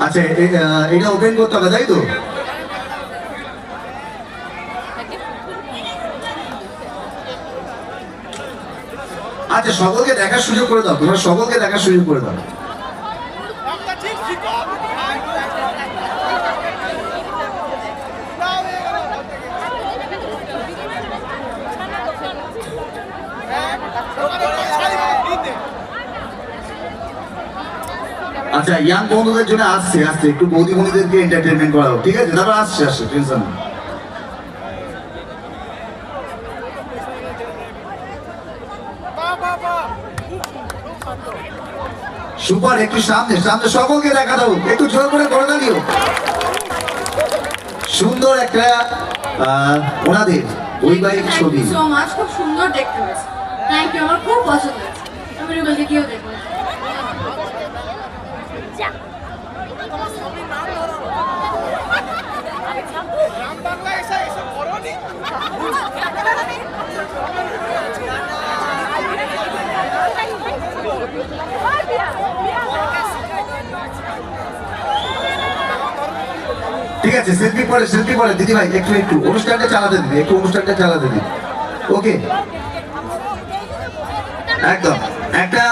আচ্ছা এটা ওপেন করতে হবে তাই তো? আচ্ছা সকলকে দেখার সুযোগ করে দাও, তোমরা সকলকে দেখার সুযোগ করে দাও। আচ্ছা ইয়াং বন্ধুদের জন্য আসছে একটু বৌদিমণিদেরকে এন্টারটেনমেন্ট করাও, ঠিক আছে? তারপর আসছে টেনশন নেই। সুপার, একটু সামনে সামনে সকলকে দেখা দাও, একটু জোর করে দাঁড়িও। সুন্দর একটা ওনাদের বৈবাহিক ছবি। খুব সুন্দর দেখতে হয়েছে, থ্যাংক ইউ, আমার খুব পছন্দ হয়েছে। আমি রুবেলকে গিয়েও দেখবো। ঠিক আছে, সেলফি পরে দিদি ভাই একটু অনুষ্ঠানটা চালাতে দিন, ওকে একদম একটা